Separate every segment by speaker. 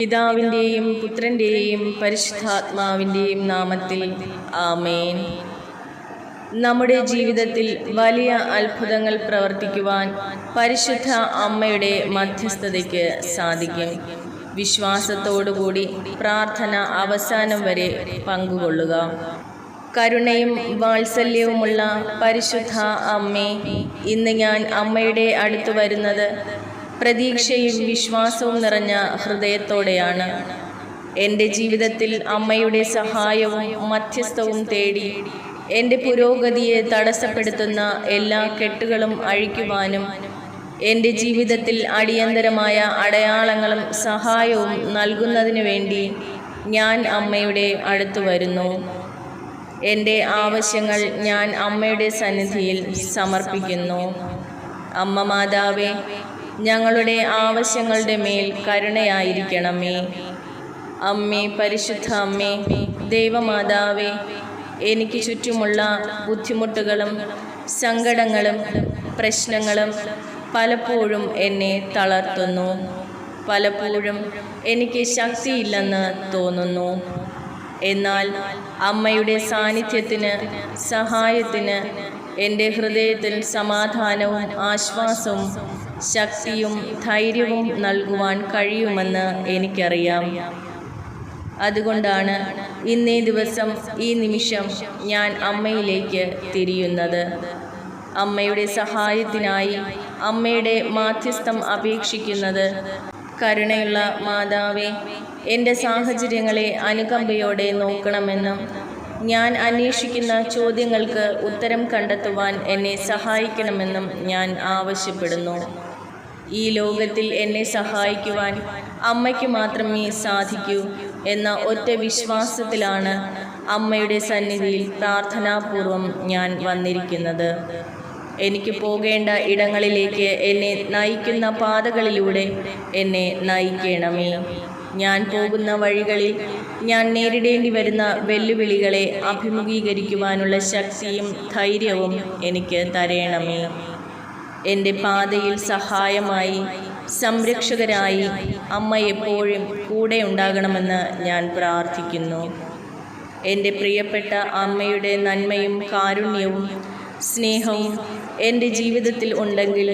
Speaker 1: പിതാവിൻ്റെയും പുത്രൻ്റെയും പരിശുദ്ധാത്മാവിൻ്റെയും നാമത്തിൽ ആമേൻ. നമ്മുടെ ജീവിതത്തിൽ വലിയ അത്ഭുതങ്ങൾ പ്രവർത്തിക്കുവാൻ പരിശുദ്ധ അമ്മയുടെ മധ്യസ്ഥതയ്ക്ക് സാധിക്കും. വിശ്വാസത്തോടുകൂടി പ്രാർത്ഥന അവസാനം വരെ പങ്കുകൊള്ളുക. കരുണയും വാത്സല്യവുമുള്ള പരിശുദ്ധ അമ്മേ, ഇന്ന് ഞാൻ അമ്മയുടെ അടുത്ത് വരുന്നത് പ്രതീക്ഷയും വിശ്വാസവും നിറഞ്ഞ ഹൃദയത്തോടെയാണ്. എൻ്റെ ജീവിതത്തിൽ അമ്മയുടെ സഹായവും മധ്യസ്ഥവും തേടി എൻ്റെ പുരോഗതിയെ തടസ്സപ്പെടുത്തുന്ന എല്ലാ കെട്ടുകളും അഴിക്കുവാനും എൻ്റെ ജീവിതത്തിൽ അടിയന്തരമായ അടയാളങ്ങളും സഹായവും നൽകുന്നതിന് വേണ്ടി ഞാൻ അമ്മയുടെ അടുത്ത് വരുന്നു. എൻ്റെ ആവശ്യങ്ങൾ ഞാൻ അമ്മയുടെ സന്നിധിയിൽ സമർപ്പിക്കുന്നു. അമ്മ മാതാവേ, ഞങ്ങളുടെ ആവശ്യങ്ങളുടെ മേൽ കരുണയായിരിക്കണമേ. അമ്മേ, പരിശുദ്ധ അമ്മേ, ദൈവമാതാവേ, എനിക്ക് ചുറ്റുമുള്ള ബുദ്ധിമുട്ടുകളും സങ്കടങ്ങളും പ്രശ്നങ്ങളും പലപ്പോഴും എന്നെ തളർത്തുന്നു. പലപ്പോഴും എനിക്ക് ശക്തിയില്ലെന്ന് തോന്നുന്നു. എന്നാൽ അമ്മയുടെ സാന്നിധ്യത്തിന്, സഹായത്തിന് എൻ്റെ ഹൃദയത്തിൽ സമാധാനവും ആശ്വാസവും ശക്തിയും ധൈര്യവും നൽകുവാൻ കഴിയുമെന്ന് എനിക്കറിയാം. അതുകൊണ്ടാണ് ഇന്നേ ദിവസം, ഈ നിമിഷം ഞാൻ അമ്മയിലേക്ക് തിരിയുന്നത്. അമ്മയുടെ സഹായത്തിനായി അമ്മയുടെ മാധ്യസ്ഥം അപേക്ഷിക്കുന്നത്. കരുണയുള്ള മാതാവേ, എൻ്റെ സാഹചര്യങ്ങളെ അനുകമ്പയോടെ നോക്കണമെന്നും ഞാൻ അന്വേഷിക്കുന്ന ചോദ്യങ്ങൾക്ക് ഉത്തരം കണ്ടെത്തുവാൻ എന്നെ സഹായിക്കണമെന്നും ഞാൻ ആവശ്യപ്പെടുന്നു. ഈ ലോകത്തിൽ എന്നെ സഹായിക്കുവാൻ അമ്മയ്ക്ക് മാത്രമേ സാധിക്കൂ എന്ന ഒറ്റ വിശ്വാസത്തിലാണ് അമ്മയുടെ സന്നിധിയിൽ പ്രാർത്ഥനാപൂർവം ഞാൻ വന്നിരിക്കുന്നത്. എനിക്ക് പോകേണ്ട ഇടങ്ങളിലേക്ക് എന്നെ നയിക്കുന്ന പാതകളിലൂടെ എന്നെ നയിക്കണമേ. ഞാൻ പോകുന്ന വഴികളിൽ ഞാൻ നേരിടേണ്ടി വരുന്ന വെല്ലുവിളികളെ അഭിമുഖീകരിക്കുവാനുള്ള ശക്തിയും ധൈര്യവും എനിക്ക് തരണമേ. എൻ്റെ പാതയിൽ സഹായമായി, സംരക്ഷകരായി അമ്മ എപ്പോഴും കൂടെ ഉണ്ടാകണമെന്ന് ഞാൻ പ്രാർത്ഥിക്കുന്നു. എൻ്റെ പ്രിയപ്പെട്ട അമ്മയുടെ നന്മയും കാരുണ്യവും സ്നേഹവും എൻ്റെ ജീവിതത്തിൽ ഉണ്ടെങ്കിൽ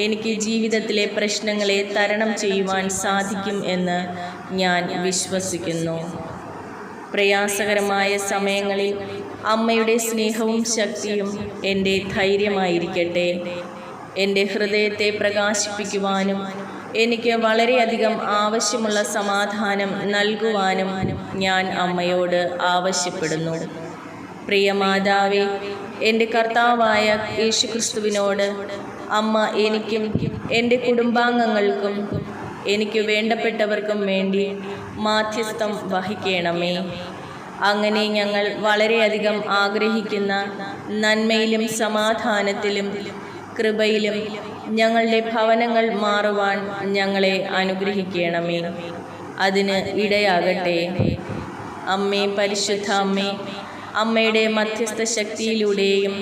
Speaker 1: എനിക്ക് ജീവിതത്തിലെ പ്രശ്നങ്ങളെ തരണം ചെയ്യുവാൻ സാധിക്കും എന്ന് ഞാൻ വിശ്വസിക്കുന്നു. പ്രയാസകരമായ സമയങ്ങളിൽ അമ്മയുടെ സ്നേഹവും ശക്തിയും എൻ്റെ ധൈര്യമായിരിക്കട്ടെ. എൻ്റെ ഹൃദയത്തെ പ്രകാശിപ്പിക്കുവാനും എനിക്ക് വളരെയധികം ആവശ്യമുള്ള സമാധാനം നൽകുവാനും ഞാൻ അമ്മയോട് ആവശ്യപ്പെടുന്നു. പ്രിയ മാതാവേ, എൻ്റെ കർത്താവായ യേശുക്രിസ്തുവിനോട് അമ്മ എനിക്കും എൻ്റെ കുടുംബാംഗങ്ങൾക്കും എനിക്ക് വേണ്ടപ്പെട്ടവർക്കും വേണ്ടി മാധ്യസ്ഥം വഹിക്കണമേ. അങ്ങനെ ഞങ്ങൾ വളരെയധികം ആഗ്രഹിക്കുന്ന നന്മയിലും സമാധാനത്തിലും കൃപയിലും ഞങ്ങളുടെ ഭവനങ്ങൾ മാറുവാൻ ഞങ്ങളെ അനുഗ്രഹിക്കണമേ. അതിന് ഇടയാകട്ടെ. അമ്മേ, പരിശുദ്ധ അമ്മേ, അമ്മയുടെ മധ്യസ്ഥ ശക്തിയിലൂടെയും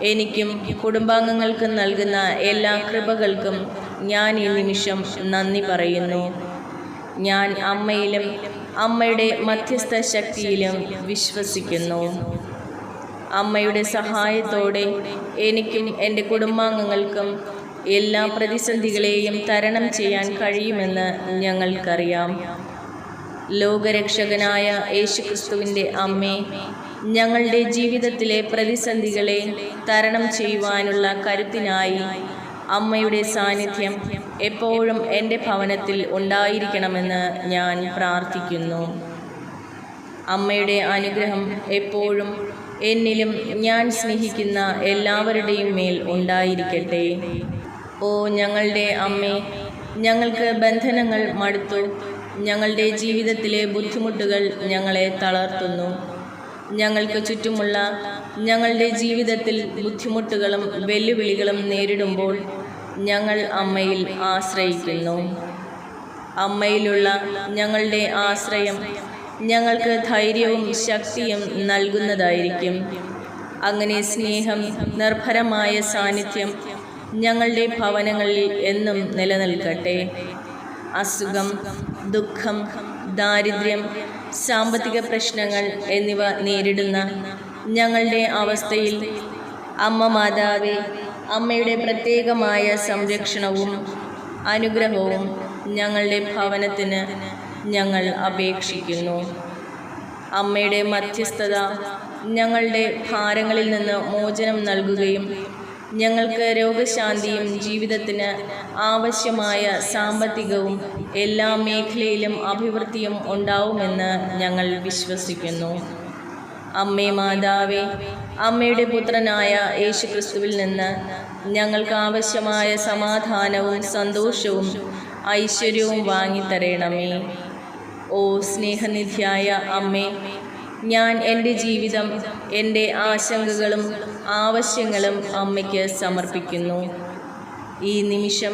Speaker 1: എനിക്കും കുടുംബാംഗങ്ങൾക്കും നൽകുന്ന എല്ലാ കൃപകൾക്കും ഞാൻ ഈ നിമിഷം നന്ദി പറയുന്നു. ഞാൻ അമ്മയിലും അമ്മയുടെ മധ്യസ്ഥ ശക്തിയിലും വിശ്വസിക്കുന്നു. അമ്മയുടെ സഹായത്തോടെ എനിക്കും എൻ്റെ കുടുംബാംഗങ്ങൾക്കും എല്ലാ പ്രതിസന്ധികളെയും തരണം ചെയ്യാൻ കഴിയുമെന്ന് ഞങ്ങൾക്കറിയാം. ലോകരക്ഷകനായ യേശുക്രിസ്തുവിൻ്റെ അമ്മേ, ഞങ്ങളുടെ ജീവിതത്തിലെ പ്രതിസന്ധികളെ തരണം ചെയ്യുവാനുള്ള കരുത്തിനായി അമ്മയുടെ സാന്നിധ്യം എപ്പോഴും എൻ്റെ ഭവനത്തിൽ ഉണ്ടായിരിക്കണമെന്ന് ഞാൻ പ്രാർത്ഥിക്കുന്നു. അമ്മയുടെ അനുഗ്രഹം എപ്പോഴും എന്നിലും ഞാൻ സ്നേഹിക്കുന്ന എല്ലാവരുടെയും മേൽ ഉണ്ടായിരിക്കട്ടെ. ഓ ഞങ്ങളുടെ അമ്മേ, ഞങ്ങൾക്ക് ബന്ധനങ്ങൾ മടുത്തു. ഞങ്ങളുടെ ജീവിതത്തിലെ ബുദ്ധിമുട്ടുകൾ ഞങ്ങളെ തളർത്തുന്നു. ഞങ്ങൾക്ക് ചുറ്റുമുള്ള ഞങ്ങളുടെ ജീവിതത്തിൽ ബുദ്ധിമുട്ടുകളും വെല്ലുവിളികളും നേരിടുമ്പോൾ ഞങ്ങൾ അമ്മയിൽ ആശ്രയിക്കുന്നു. അമ്മയിലുള്ള ഞങ്ങളുടെ ആശ്രയം ഞങ്ങൾക്ക് ധൈര്യവും ശക്തിയും നൽകുന്നതായിരിക്കും. അങ്ങനെ സ്നേഹം നിർഭരമായ സാന്നിധ്യം ഞങ്ങളുടെ ഭവനങ്ങളിൽ എന്നും നിലനിൽക്കട്ടെ. അസുഖം, ദുഃഖം, ദാരിദ്ര്യം, സാമ്പത്തിക പ്രശ്നങ്ങൾ എന്നിവ നേരിടുന്ന ഞങ്ങളുടെ അവസ്ഥയിൽ അമ്മ മാതാവേ, അമ്മയുടെ പ്രത്യേകമായ സംരക്ഷണവും അനുഗ്രഹവും ഞങ്ങളുടെ ഭവനത്തിന് ഞങ്ങൾ അപേക്ഷിക്കുന്നു. അമ്മയുടെ മധ്യസ്ഥത ഞങ്ങളുടെ ഭാരങ്ങളിൽ നിന്ന് മോചനം നൽകുകയും ഞങ്ങൾക്ക് രോഗശാന്തിയും ജീവിതത്തിന് ആവശ്യമായ സാമ്പത്തികവും എല്ലാ മേഖലയിലും അഭിവൃദ്ധിയും ഉണ്ടാവുമെന്ന് ഞങ്ങൾ വിശ്വസിക്കുന്നു. അമ്മേ മാതാവേ, അമ്മയുടെ പുത്രനായ യേശുക്രിസ്തുവിൽ നിന്ന് ഞങ്ങൾക്ക് ആവശ്യമായ സമാധാനവും സന്തോഷവും ഐശ്വര്യവും വാങ്ങിത്തരണമേ. ഓ സ്നേഹനിധിയായ അമ്മേ, ഞാൻ എൻ്റെ ജീവിതം, എൻ്റെ ആശങ്കകളും ആവശ്യങ്ങളും അമ്മയ്ക്ക് സമർപ്പിക്കുന്നു. ഈ നിമിഷം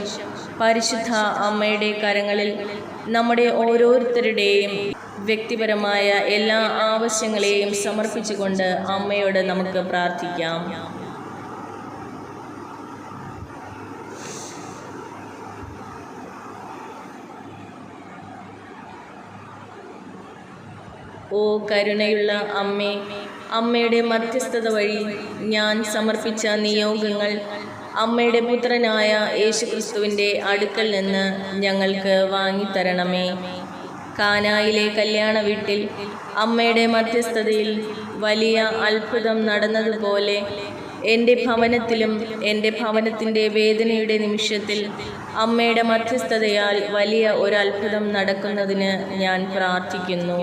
Speaker 1: പരിശുദ്ധ അമ്മയുടെ കരങ്ങളിൽ നമ്മുടെ ഓരോരുത്തരുടെയും വ്യക്തിപരമായ എല്ലാ ആവശ്യങ്ങളെയും സമർപ്പിച്ചുകൊണ്ട് അമ്മയോട് നമുക്ക് പ്രാർത്ഥിക്കാം. ഓ കരുണയുള്ള അമ്മേ, അമ്മയുടെ മധ്യസ്ഥത വഴി ഞാൻ സമർപ്പിച്ച നിയോഗങ്ങൾ അമ്മയുടെ പുത്രനായ യേശുക്രിസ്തുവിൻ്റെ അടുക്കൽ നിന്ന് ഞങ്ങൾക്ക് വാങ്ങിത്തരണമേ. കാനായിലെ കല്യാണ വീട്ടിൽ അമ്മയുടെ മധ്യസ്ഥതയിൽ വലിയ അത്ഭുതം നടന്നതുപോലെ എൻ്റെ ഭവനത്തിലും എൻ്റെ ഭവനത്തിൻ്റെ വേദനയുടെ നിമിഷത്തിൽ അമ്മയുടെ മധ്യസ്ഥതയാൽ വലിയ ഒരു അത്ഭുതം നടക്കുന്നതിന് ഞാൻ പ്രാർത്ഥിക്കുന്നു.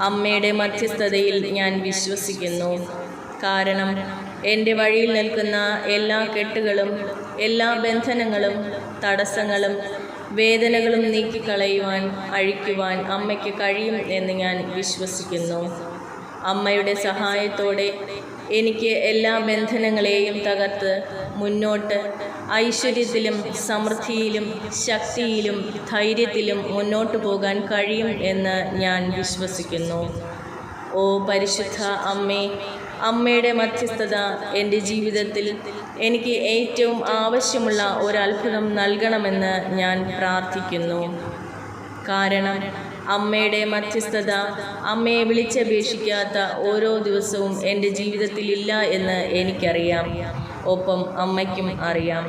Speaker 1: അമ്മയുടെ മധ്യസ്ഥതയിൽ ഞാൻ വിശ്വസിക്കുന്നു. കാരണം എൻ്റെ വഴിയിൽ നിൽക്കുന്ന എല്ലാ കെട്ടുകളും എല്ലാ ബന്ധനങ്ങളും തടസ്സങ്ങളും വേദനകളും നീക്കിക്കളയുവാൻ അഴിക്കുവാൻ അമ്മയ്ക്ക് കഴിയും എന്ന് ഞാൻ വിശ്വസിക്കുന്നു. അമ്മയുടെ സഹായത്തോടെ എനിക്ക് എല്ലാ ബന്ധനങ്ങളെയും തകർത്ത് മുന്നോട്ട് ഐശ്വര്യത്തിലും സമൃദ്ധിയിലും ശക്തിയിലും ധൈര്യത്തിലും മുന്നോട്ട് പോകാൻ കഴിയും എന്ന് ഞാൻ വിശ്വസിക്കുന്നു. ഓ പരിശുദ്ധ അമ്മേ, അമ്മയുടെ മധ്യസ്ഥത എൻ്റെ ജീവിതത്തിൽ എനിക്ക് ഏറ്റവും ആവശ്യമുള്ള ഒരത്ഭുതം നൽകണമെന്ന് ഞാൻ പ്രാർത്ഥിക്കുന്നു. കാരണം അമ്മയുടെ മധ്യസ്ഥത അമ്മയെ വിളിച്ചപേക്ഷിക്കാത്ത ഓരോ ദിവസവും എൻ്റെ ജീവിതത്തിൽ ഇല്ല എന്ന് എനിക്കറിയാം. ഒപ്പം അമ്മയ്ക്കും അറിയാം.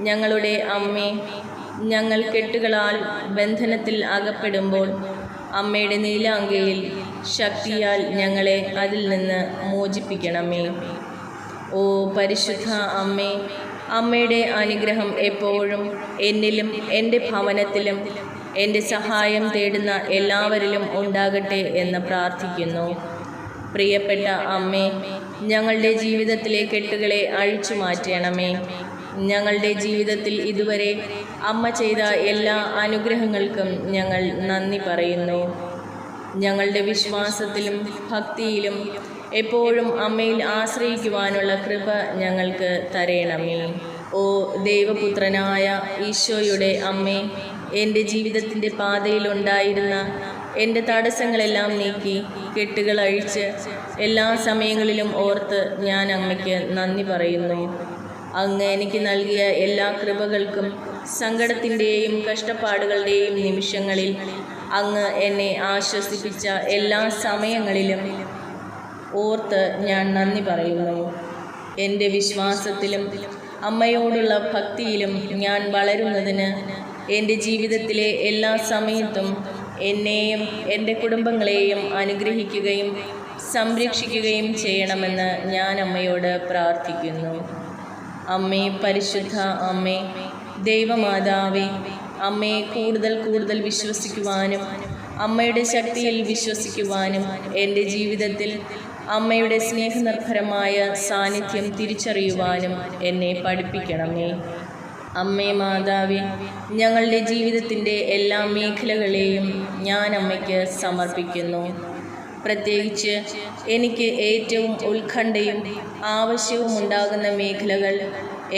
Speaker 1: ഞങ്ങളുടെ അമ്മേ, ഞങ്ങൾ കെട്ടുകളാൽ ബന്ധനത്തിൽ അകപ്പെടുമ്പോൾ അമ്മയുടെ നീലാങ്കയിൽ ശക്തിയാൽ ഞങ്ങളെ അതിൽ നിന്ന് മോചിപ്പിക്കണമേ. ഓ പരിശുദ്ധ അമ്മേ, അമ്മയുടെ അനുഗ്രഹം എപ്പോഴും എന്നിലും എൻ്റെ ഭവനത്തിലും എൻ്റെ സഹായം തേടുന്ന എല്ലാവരിലും ഉണ്ടാകട്ടെ എന്ന് പ്രാർത്ഥിക്കുന്നു. പ്രിയപ്പെട്ട അമ്മേ, ഞങ്ങളുടെ ജീവിതത്തിലെ കെട്ടുകളെ അഴിച്ചു മാറ്റണമേ. ഞങ്ങളുടെ ജീവിതത്തിൽ ഇതുവരെ അമ്മ ചെയ്ത എല്ലാ അനുഗ്രഹങ്ങൾക്കും ഞങ്ങൾ നന്ദി പറയുന്നു. ഞങ്ങളുടെ വിശ്വാസത്തിലും ഭക്തിയിലും എപ്പോഴും അമ്മയിൽ ആശ്രയിക്കുവാനുള്ള കൃപ ഞങ്ങൾക്ക് തരണമേ. ഓ ദൈവപുത്രനായ ഈശോയുടെ അമ്മേ, എൻ്റെ ജീവിതത്തിൻ്റെ പാതയിലുണ്ടായിരുന്ന എൻ്റെ തടസ്സങ്ങളെല്ലാം നീക്കി കെട്ടുകൾ അഴിച്ച് എല്ലാ സമയങ്ങളിലും ഓർത്ത് ഞാൻ അമ്മയ്ക്ക് നന്ദി പറയുന്നു. അങ്ങ് എനിക്ക് നൽകിയ എല്ലാ കൃപകൾക്കും സങ്കടത്തിൻ്റെയും കഷ്ടപ്പാടുകളുടെയും നിമിഷങ്ങളിൽ അങ്ങ് എന്നെ ആശ്വസിപ്പിച്ച എല്ലാ സമയങ്ങളിലും ഓർത്ത് ഞാൻ നന്ദി പറയുന്നു. എൻ്റെ വിശ്വാസത്തിലും അമ്മയോടുള്ള ഭക്തിയിലും ഞാൻ വളരുന്നതിന് എൻ്റെ ജീവിതത്തിലെ എല്ലാ സമയത്തും എന്നെയും എൻ്റെ കുടുംബങ്ങളെയും അനുഗ്രഹിക്കുകയും സംരക്ഷിക്കുകയും ചെയ്യണമെന്ന് ഞാൻ അമ്മയോട് പ്രാർത്ഥിക്കുന്നു. അമ്മേ, പരിശുദ്ധ അമ്മേ, ദൈവമാതാവേ, അമ്മയെ കൂടുതൽ കൂടുതൽ വിശ്വസിക്കുവാനും അമ്മയുടെ ശക്തിയിൽ വിശ്വസിക്കുവാനും എൻ്റെ ജീവിതത്തിൽ അമ്മയുടെ സ്നേഹനിർഭരമായ സാന്നിധ്യം തിരിച്ചറിയുവാനും എന്നെ പഠിപ്പിക്കണമേ. അമ്മേ മാതാവേ, ഞങ്ങളുടെ ജീവിതത്തിൻ്റെ എല്ലാ മേഖലകളെയും ഞാൻ അമ്മയ്ക്ക് സമർപ്പിക്കുന്നു. പ്രത്യേകിച്ച് എനിക്ക് ഏറ്റവും ഉത്കണ്ഠയും ആവശ്യവും ഉണ്ടാകുന്ന മേഖലകൾ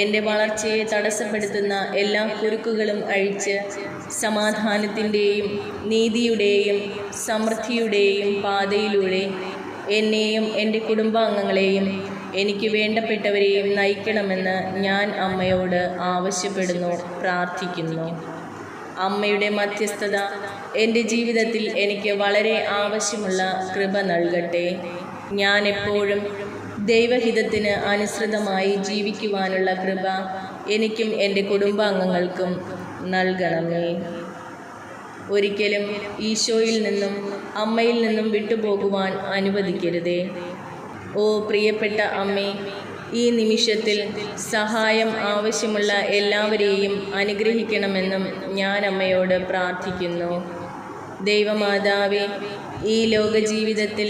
Speaker 1: എൻ്റെ വളർച്ചയെ തടസ്സപ്പെടുത്തുന്ന എല്ലാ കുരുക്കുകളും അഴിച്ച് സമാധാനത്തിൻ്റെയും നീതിയുടെയും സമൃദ്ധിയുടെയും പാതയിലൂടെ എന്നെയും എൻ്റെ കുടുംബാംഗങ്ങളെയും എനിക്ക് വേണ്ടപ്പെട്ടവരെയും നയിക്കണമെന്ന് ഞാൻ അമ്മയോട് ആവശ്യപ്പെടുന്നു, പ്രാർത്ഥിക്കുന്നു. അമ്മയുടെ മധ്യസ്ഥത എൻ്റെ ജീവിതത്തിൽ എനിക്ക് വളരെ ആവശ്യമുള്ള കൃപ നൽകട്ടെ. ഞാൻ എപ്പോഴും ദൈവഹിതത്തിന് അനുസൃതമായി ജീവിക്കുവാനുള്ള കൃപ എനിക്കും എൻ്റെ കുടുംബാംഗങ്ങൾക്കും നൽകണമേ. ഒരിക്കലും ഈശോയിൽ നിന്നും അമ്മയിൽ നിന്നും വിട്ടുപോകുവാൻ അനുവദിക്കരുതേ. ഓ പ്രിയപ്പെട്ട അമ്മേ, ഈ നിമിഷത്തിൽ സഹായം ആവശ്യമുള്ള എല്ലാവരെയും അനുഗ്രഹിക്കണമെന്നും ഞാൻ അമ്മയോട് പ്രാർത്ഥിക്കുന്നു. ദൈവമാതാവേ, ഈ ലോക ജീവിതത്തിൽ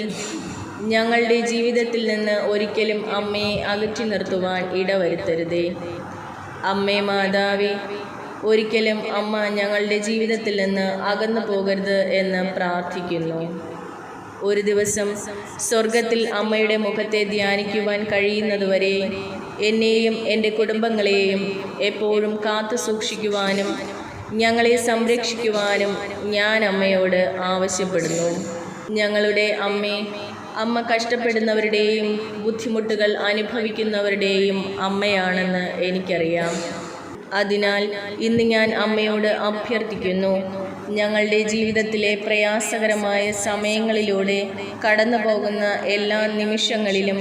Speaker 1: ഞങ്ങളുടെ ജീവിതത്തിൽ നിന്ന് ഒരിക്കലും അമ്മയെ അകറ്റി നിർത്തുവാൻ ഇടവരുത്തരുതേ. അമ്മേ മാതാവേ, ഒരിക്കലും അമ്മ ഞങ്ങളുടെ ജീവിതത്തിൽ നിന്ന് അകന്നു പോകരുത് എന്ന് പ്രാർത്ഥിക്കുന്നു. ഒരു ദിവസം സ്വർഗത്തിൽ അമ്മയുടെ മുഖത്തെ ധ്യാനിക്കുവാൻ കഴിയുന്നതുവരെ എന്നെയും എൻ്റെ കുടുംബങ്ങളെയും എപ്പോഴും കാത്തു സൂക്ഷിക്കുവാനും ഞങ്ങളെ സംരക്ഷിക്കുവാനും ഞാൻ അമ്മയോട് ആവശ്യപ്പെടുന്നു. ഞങ്ങളുടെ അമ്മേ, അമ്മ കഷ്ടപ്പെടുന്നവരുടെയും ബുദ്ധിമുട്ടുകൾ അനുഭവിക്കുന്നവരുടെയും അമ്മയാണെന്ന് എനിക്കറിയാം. അതിനാൽ ഇന്ന് ഞാൻ അമ്മയോട് അഭ്യർത്ഥിക്കുന്നു, ഞങ്ങളുടെ ജീവിതത്തിലെ പ്രയാസകരമായ സമയങ്ങളിലൂടെ കടന്നു പോകുന്ന എല്ലാ നിമിഷങ്ങളിലും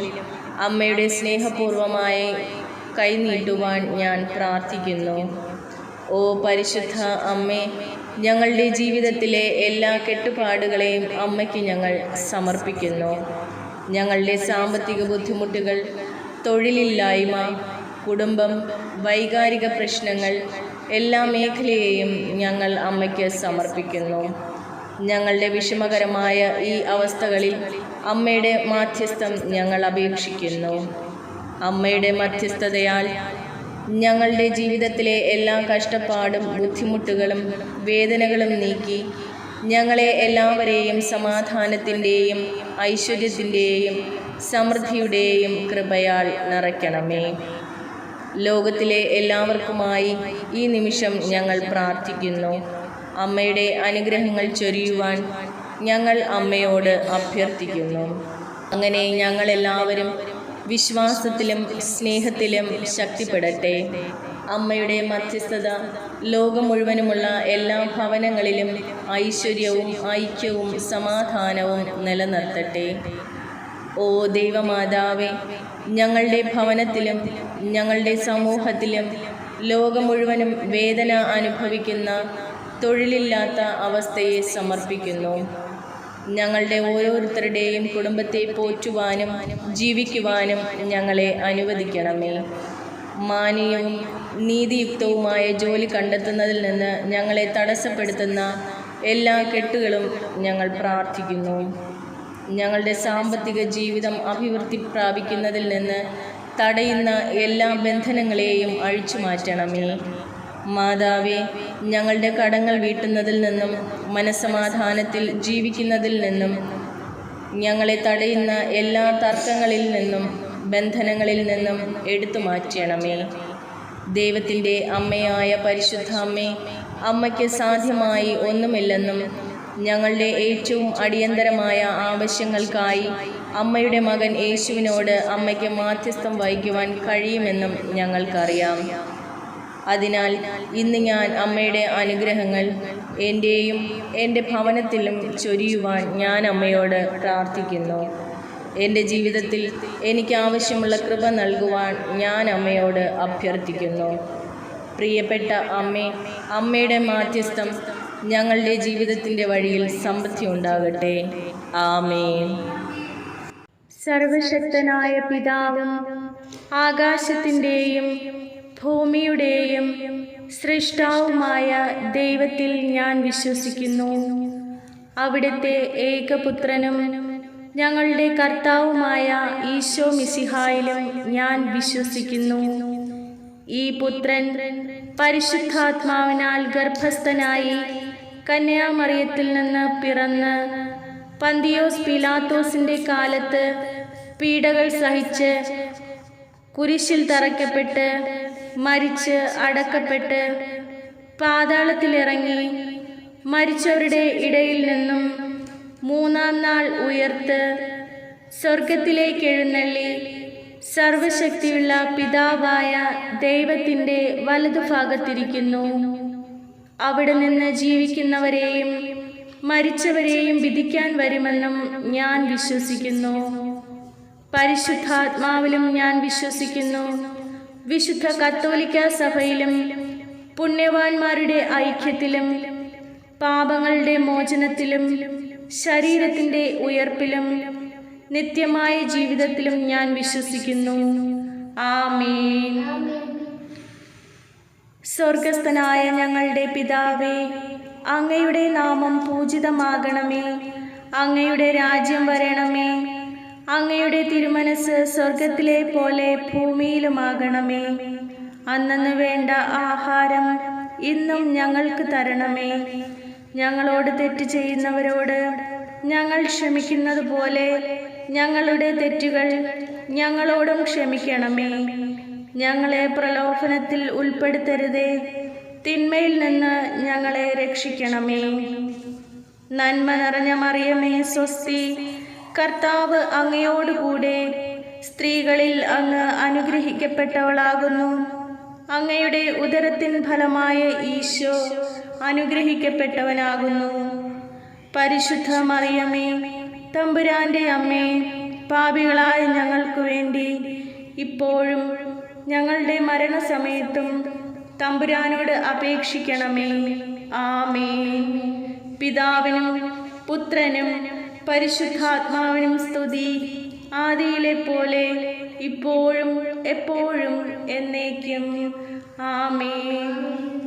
Speaker 1: അമ്മയുടെ സ്നേഹപൂർവമായ കൈനീട്ടുവാൻ ഞാൻ പ്രാർത്ഥിക്കുന്നു. ഓ പരിശുദ്ധ അമ്മേ, ഞങ്ങളുടെ ജീവിതത്തിലെ എല്ലാ കെട്ടുപാടുകളെയും അമ്മയ്ക്ക് ഞങ്ങൾ സമർപ്പിക്കുന്നു. ഞങ്ങളുടെ സാമ്പത്തിക ബുദ്ധിമുട്ടുകൾ, തൊഴിലില്ലായ്മ, കുടുംബം, വൈകാരിക പ്രശ്നങ്ങൾ, എല്ലാ മേഖലയെയും ഞങ്ങൾ അമ്മയ്ക്ക് സമർപ്പിക്കുന്നു. ഞങ്ങളുടെ വിഷമകരമായ ഈ അവസ്ഥകളിൽ അമ്മയുടെ മാധ്യസ്ഥം ഞങ്ങൾ അപേക്ഷിക്കുന്നു. അമ്മയുടെ മധ്യസ്ഥതയാൽ ഞങ്ങളുടെ ജീവിതത്തിലെ എല്ലാ കഷ്ടപ്പാടും ബുദ്ധിമുട്ടുകളും വേദനകളും നീക്കി ഞങ്ങളെ എല്ലാവരെയും സമാധാനത്തിൻ്റെയും ഐശ്വര്യത്തിൻ്റെയും സമൃദ്ധിയുടെയും കൃപയാൽ നിറയ്ക്കണമേ. ലോകത്തിലെ എല്ലാവർക്കുമായി ഈ നിമിഷം ഞങ്ങൾ പ്രാർത്ഥിക്കുന്നു. അമ്മയുടെ അനുഗ്രഹങ്ങൾ ചൊരിയുവാൻ ഞങ്ങൾ അമ്മയോട് അഭ്യർത്ഥിക്കുന്നു. അങ്ങനെ ഞങ്ങളെല്ലാവരും വിശ്വാസത്തിലും സ്നേഹത്തിലും ശക്തിപ്പെടട്ടെ. അമ്മയുടെ മധ്യസ്ഥത ലോകം മുഴുവനുമുള്ള എല്ലാ ഭവനങ്ങളിലും ഐശ്വര്യവും ഐക്യവും സമാധാനവും നിലനിർത്തട്ടെ. ഓ ദൈവമാതാവേ, ഞങ്ങളുടെ ഭവനത്തിലും ഞങ്ങളുടെ സമൂഹത്തിലും ലോകം മുഴുവനും വേദന അനുഭവിക്കുന്ന തൊഴിലില്ലാത്ത അവസ്ഥയെ സമർപ്പിക്കുന്നു. ഞങ്ങളുടെ ഓരോരുത്തരുടെയും കുടുംബത്തെ പോറ്റുവാനും ജീവിക്കുവാനും ഞങ്ങളെ അനുവദിക്കണമേ. മാന്യവും നീതിയുക്തവുമായ ജോലി കണ്ടെത്തുന്നതിൽ നിന്ന് ഞങ്ങളെ തടസ്സപ്പെടുത്തുന്ന എല്ലാ കെട്ടുകളും ഞങ്ങൾ പ്രാർത്ഥിക്കുന്നു. ഞങ്ങളുടെ സാമ്പത്തിക ജീവിതം അഭിവൃദ്ധി പ്രാപിക്കുന്നതിൽ നിന്ന് തടയുന്ന എല്ലാ ബന്ധനങ്ങളെയും അഴിച്ചു മാറ്റണമേ. മാതാവേ, ഞങ്ങളുടെ കടങ്ങൾ വീട്ടുന്നതിൽ നിന്നും മനസ്സമാധാനത്തിൽ ജീവിക്കുന്നതിൽ നിന്നും ഞങ്ങളെ തടയുന്ന എല്ലാ തർക്കങ്ങളിൽ നിന്നും ബന്ധനങ്ങളിൽ നിന്നും എടുത്തു മാറ്റണമേ. ദൈവത്തിൻ്റെ അമ്മയായ പരിശുദ്ധ അമ്മേ, അമ്മയ്ക്ക് സാധ്യമായി ഒന്നുമില്ലെന്നും ഞങ്ങളുടെ ഏറ്റവും അടിയന്തരമായ ആവശ്യങ്ങൾക്കായി അമ്മയുടെ മകൻ യേശുവിനോട് അമ്മയ്ക്ക് മാധ്യസ്ഥം വഹിക്കുവാൻ കഴിയുമെന്നും ഞങ്ങൾക്കറിയാം. അതിനാൽ ഇന്ന് ഞാൻ അമ്മയുടെ അനുഗ്രഹങ്ങൾ എൻ്റെയും എൻ്റെ ഭവനത്തിലും ചൊരിയുവാൻ ഞാൻ അമ്മയോട് പ്രാർത്ഥിക്കുന്നു. എൻ്റെ ജീവിതത്തിൽ എനിക്ക് ആവശ്യമുള്ള കൃപ നൽകുവാൻ ഞാൻ അമ്മയോട് അഭ്യർത്ഥിക്കുന്നു. പ്രിയപ്പെട്ട അമ്മേ, അമ്മയുടെ മാധ്യസ്ഥം ഞങ്ങളുടെ ജീവിതത്തിൻ്റെ വഴിയിൽ സമൃദ്ധി ഉണ്ടാകട്ടെ. ആമേൻ.
Speaker 2: സർവശക്തനായ പിതാവും ആകാശത്തിൻ്റെയും ഭൂമിയുടെയും സൃഷ്ടാവുമായ ദൈവത്തിൽ ഞാൻ വിശ്വസിക്കുന്നു. അവിടുത്തെ ഏകപുത്രനും ഞങ്ങളുടെ കർത്താവുമായ ഈശോ മിശിഹായിലും ഞാൻ വിശ്വസിക്കുന്നു. ഈ പുത്രൻ പരിശുദ്ധാത്മാവിനാൽ ഗർഭസ്ഥനായി കന്യാമറിയത്തിൽ നിന്ന് പിറന്ന് പന്തിയോസ് പീലാത്തോസിൻ്റെ കാലത്ത് പീഡകൾ സഹിച്ച് കുരിശിൽ തറയ്ക്കപ്പെട്ട് മരിച്ച് അടക്കപ്പെട്ട് പാതാളത്തിലിറങ്ങി മരിച്ചവരുടെ ഇടയിൽ നിന്നും മൂന്നാം നാൾ ഉയർത്ത് സ്വർഗത്തിലേക്ക് എഴുന്നള്ളി സർവശക്തിയുള്ള പിതാവായ ദൈവത്തിൻ്റെ വലതുഭാഗത്തിരിക്കുന്നു. അവിടെ നിന്ന് ജീവിക്കുന്നവരെയും മരിച്ചവരെയും വിധിക്കാൻ വരുമെന്നും ഞാൻ വിശ്വസിക്കുന്നു. പരിശുദ്ധാത്മാവിലും ഞാൻ വിശ്വസിക്കുന്നു. വിശുദ്ധ കത്തോലിക്ക സഭയിലും പുണ്യവാന്മാരുടെ ഐക്യത്തിലും പാപങ്ങളുടെ മോചനത്തിലും ശരീരത്തിൻ്റെ ഉയർപ്പിലും നിത്യമായ ജീവിതത്തിലും ഞാൻ വിശ്വസിക്കുന്നു. ആമേൻ. സ്വർഗസ്ഥനായ ഞങ്ങളുടെ പിതാവേ, അങ്ങയുടെ നാമം പൂജിതമാകണമേ. അങ്ങയുടെ രാജ്യം വരണമേ. അങ്ങയുടെ തിരുമനസ് സ്വർഗത്തിലെ പോലെ ഭൂമിയിലുമാകണമേ. അന്നന്ന് വേണ്ട ആഹാരം ഇന്നും ഞങ്ങൾക്ക് തരണമേ. ഞങ്ങളോട് തെറ്റ് ചെയ്യുന്നവരോട് ഞങ്ങൾ ക്ഷമിക്കുന്നത് പോലെ ഞങ്ങളുടെ തെറ്റുകൾ ഞങ്ങളോടും ക്ഷമിക്കണമേ. ഞങ്ങളെ പ്രലോഭനത്തിൽ ഉൾപ്പെടുത്തരുതേ, തിന്മയിൽ നിന്ന് ഞങ്ങളെ രക്ഷിക്കണമേ. നന്മ നിറഞ്ഞ മറിയമേ, സ്വസ്തി, കർത്താവ് അങ്ങയോടുകൂടെ സ്ത്രീകളിൽ അങ്ങ് അനുഗ്രഹിക്കപ്പെട്ടവളാകുന്നു. അങ്ങയുടെ ഉദരത്തിൻ ഫലമായ ഈശോ അനുഗ്രഹിക്കപ്പെട്ടവനാകുന്നു. പരിശുദ്ധ മറിയമേ, തമ്പുരാന്റെ അമ്മേ, പാപികളായ ഞങ്ങൾക്ക് വേണ്ടി ഇപ്പോഴും ഞങ്ങളുടെ മരണസമയത്തും തമ്പുരാനോട് അപേക്ഷിക്കണമേ. ആമേൻ. പിതാവിനും പുത്രനും പരിശുദ്ധാത്മാവിനും സ്തുതി, ആദിയിലെ പോലെ ഇപ്പോഴും എപ്പോഴും എന്നേക്കും. ആമേൻ.